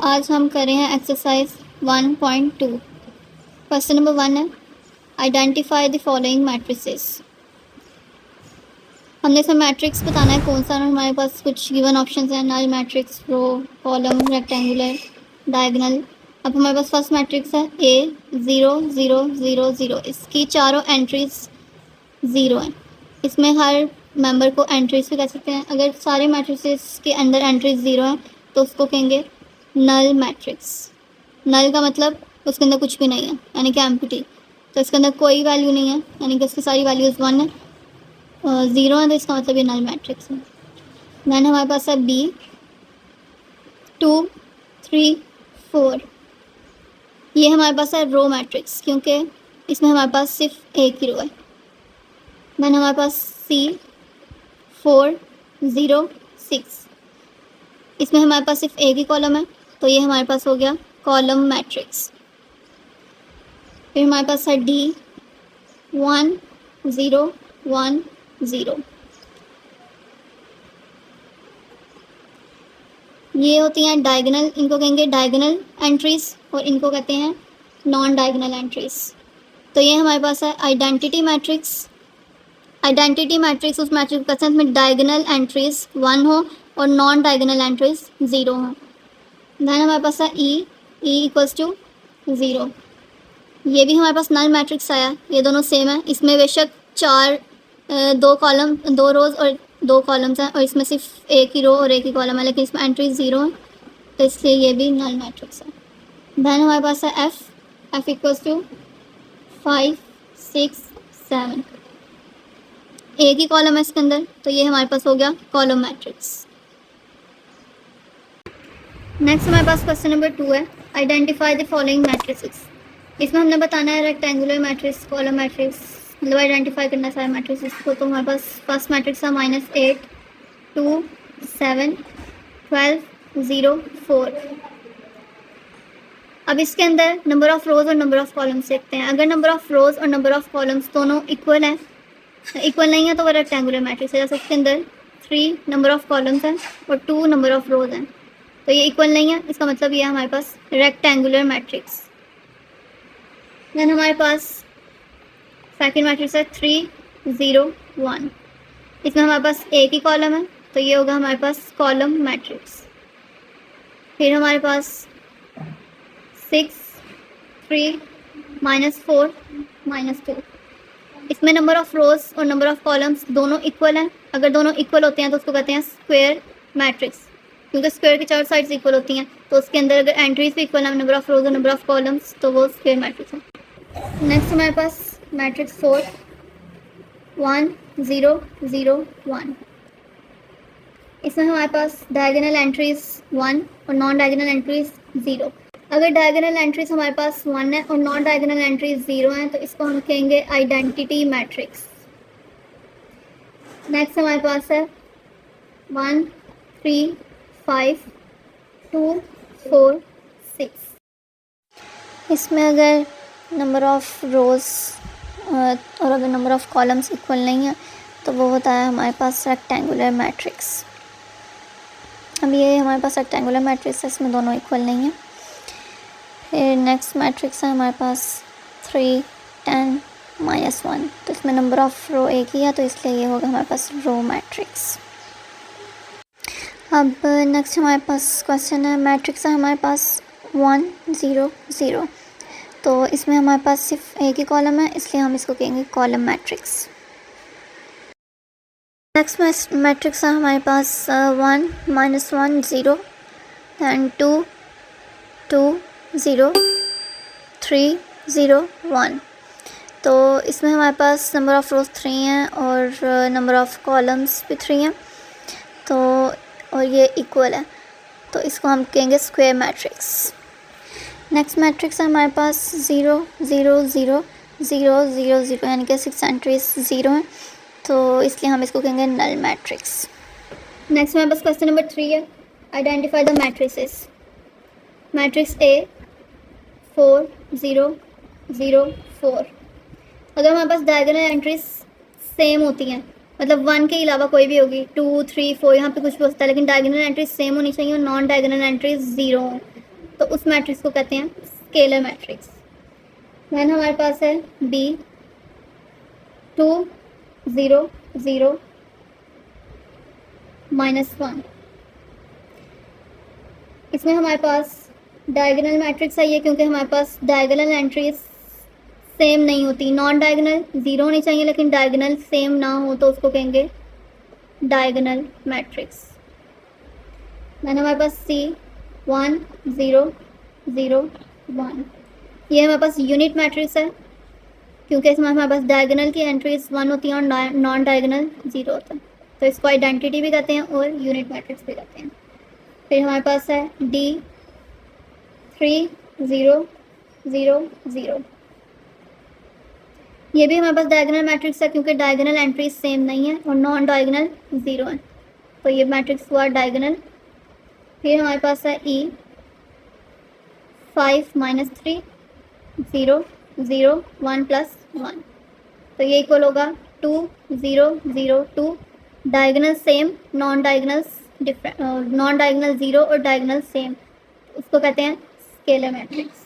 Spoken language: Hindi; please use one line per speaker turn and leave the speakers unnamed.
आज हम कर रहे हैं एक्सरसाइज 1.2। क्वेश्चन नंबर 1 है आइडेंटिफाई द फॉलोइंग मैट्रिसेस। हमने इसमें मैट्रिक्स बताना है कौन सा, हमारे पास कुछ गिवन ऑप्शंस हैं, नल मैट्रिक्स, रो, कॉलम, रेक्टेंगुलर, डायगोनल। अब हमारे पास फर्स्ट मैट्रिक्स है A 0 0 0 0। इसकी चारों एंट्रीज 0 हैं। इसमें हर मेंबर को एंट्रीज भी कह सकते हैं। अगर सारे मैट्रिसेस के अंदर एंट्रीज 0 हैं तो उसको कहेंगे नल मैट्रिक्स। नल का मतलब उसके अंदर कुछ भी नहीं है, यानी कि एम्प्टी। तो इसके अंदर कोई वैल्यू नहीं है, यानी कि उसकी सारी वैल्यूज़ 1 है, 0 है, तो इसका मतलब ये नल मैट्रिक्स है। देन हमारे पास है B 2 3 4। ये हमारे पास है रो मैट्रिक्स, क्योंकि इसमें हमारे पास सिर्फ एक ही रो है। देन हमारे पास C 4 0 6। इसमें हमारे पास सिर्फ एक ही कॉलम है, तो ये हमारे पास हो गया कॉलम मैट्रिक्स। फिर हमारे पास है D 1 0 1 0। ये होती हैं डायगोनल, इनको कहेंगे डायगोनल एंट्रीज और इनको कहते हैं नॉन डायगोनल एंट्रीज। तो ये हमारे पास है आइडेंटिटी मैट्रिक्स। आइडेंटिटी मैट्रिक्स उस मैट्रिक्स का सेंस में डायगोनल एंट्रीज 1 हो और नॉन डायगोनल एंट्रीज 0 हो। देन हमारे पास है E इक्वल्स टू 0। ये भी हमारे पास नल मैट्रिक्स आया, ये दोनों सेम है। इसमें बेशक दो कॉलम, दो रोज़ और दो कॉलम्स हैं, और इसमें सिर्फ एक ही रो और एक ही कॉलम है, लेकिन इसमें एंट्री 0 है, तो इसलिए ये भी नल मैट्रिक्स है। देन हमारे पास है F इक्वल्स टू 5 6 7। एक ही कॉलम है इसके अंदर, तो ये हमारे पास हो गया कॉलम मैट्रिक्स। नेक्स्ट हमारे पास क्वेश्चन नंबर 2 है आइडेंटिफाई द फॉलोइंग मैट्रिसेस। इसमें हमने बताना है रेक्टेंगुलर मैट्रिक्स, कॉलम मैट्रिक्स, मतलब आइडेंटिफाई करना सारे मैट्रिक्स को। तो हमारे पास फर्स्ट मैट्रिक्स है -8 2 7 12 0 4। अब इसके अंदर नंबर ऑफ़ रोज़ और नंबर ऑफ़ कॉलम्स देखते हैं। अगर नंबर ऑफ़ रोज़ और नंबर ऑफ़ कॉलम्स दोनों इक्वल हैं, इक्वल नहीं है, तो वो रेक्टेंगुलर मैट्रिक्स है। जैसे इसके अंदर 3 नंबर ऑफ़ कॉलम्स हैं और 2 नंबर ऑफ़ रोज़ हैं, तो ये इक्वल नहीं है, इसका मतलब ये है हमारे पास रेक्टेंगुलर मैट्रिक्स। देन हमारे पास सेकेंड मैट्रिक्स है 3 0 1। इसमें हमारे पास एक ही कॉलम है, तो ये होगा हमारे पास कॉलम मैट्रिक्स। फिर हमारे पास 6 3 -4 -2। इसमें नंबर ऑफ़ रोज़ और नंबर ऑफ़ कॉलम्स दोनों इक्वल हैं। अगर दोनों इक्वल होते हैं तो उसको कहते हैं स्क्वायर मैट्रिक्स, क्योंकि स्क्वायर की चार साइड्स इक्वल होती हैं, तो उसके अंदर अगर एंट्रीज भी इक्वल हैं, नंबर ऑफ़ रोज़ और नंबर ऑफ़ कॉलम्स, तो वो स्क्वायर मैट्रिक्स है। नेक्स्ट हमारे पास मैट्रिक्स 4 1 0 0 1। इसमें हमारे पास डायगोनल एंट्रीज 1 और नॉन डायगोनल एंट्रीज 0। अगर डायगोनल एंट्रीज हमारे पास 1 है और नॉन डायगोनल एंट्रीज 0 हैं, तो इसको हम कहेंगे आइडेंटिटी मैट्रिक्स। नेक्स्ट हमारे पास है 1 3 5 2 4 6। इसमें अगर नंबर ऑफ़ रोज़ और अगर नंबर ऑफ़ कॉलम्स इक्वल नहीं है, तो वो होता है हमारे पास रेक्टेंगुलर मैट्रिक्स। अब ये हमारे पास रेक्टेंगुलर मैट्रिक्स है, इसमें दोनों इक्वल नहीं है। फिर नेक्स्ट मैट्रिक्स है हमारे पास 3 10 -1। तो इसमें नंबर ऑफ़ रो एक ही है, तो इसलिए ये होगा हमारे पास रो मैट्रिक्स। अब नेक्स्ट हमारे पास क्वेश्चन है मैट्रिक्स है हमारे पास 1 0 0। तो इसमें हमारे पास सिर्फ एक ही कॉलम है, इसलिए हम इसको कहेंगे कॉलम मैट्रिक्स। नेक्स्ट मैट्रिक्स है हमारे पास 1 -1 0 एंड 2 2 0 3 0 1। तो इसमें हमारे पास नंबर ऑफ़ रोज़ 3 हैं और नंबर ऑफ़ कॉलम्स भी 3 हैं, तो और ये इक्वल है, तो इसको हम कहेंगे स्क्वायर मैट्रिक्स। नेक्स्ट मैट्रिक्स है हमारे पास 0 0 0 0 0 0, यानी कि 6 एंट्रीज 0 हैं, तो इसलिए हम इसको कहेंगे नल मैट्रिक्स। नेक्स्ट हमारे पास क्वेश्चन नंबर 3 है identify the matrices. Matrix A 4 0 0 4। अगर हमारे पास डायगोनल एंट्रीज सेम होती हैं, मतलब 1 के अलावा कोई भी होगी, 2 3 4 यहाँ पे कुछ भी होता है, लेकिन डायगोनल एंट्रीज सेम होनी चाहिए और नॉन डायगोनल एंट्रीज 0 हो, तो उस मैट्रिक्स को कहते हैं स्केलर मैट्रिक्स। देन हमारे पास है B 2 0 0 -1। इसमें हमारे पास डायगोनल मैट्रिक्स है ये, क्योंकि हमारे पास डायगोनल एंट्रीज सेम नहीं होती। नॉन डायगोनल 0 होनी चाहिए, लेकिन डायगोनल सेम ना हो तो उसको कहेंगे डायगोनल मैट्रिक्स। देन हमारे पास C 1 0 0 1। ये हमारे पास यूनिट मैट्रिक्स है, क्योंकि इसमें हमारे पास डायगोनल की एंट्रीज 1 होती हैं और नॉन डायगोनल 0 होता है, तो इसको आइडेंटिटी भी कहते हैं और यूनिट मैट्रिक्स भी कहते हैं। फिर हमारे पास है D 3 0 0 0। ये भी हमारे पास डायगोनल मैट्रिक्स है, क्योंकि डायगोनल एंट्रीज सेम नहीं है और नॉन डायगोनल 0 है, तो ये मैट्रिक्स हुआ डायगोनल। फिर हमारे पास है E 5 -3 0 0 1 + 1, तो ये इक्वल होगा 2 0 0 2। Diagonal same, non diagonal different, non diagonal 0 और डायगोनल सेम, उसको कहते हैं स्केलर मैट्रिक्स।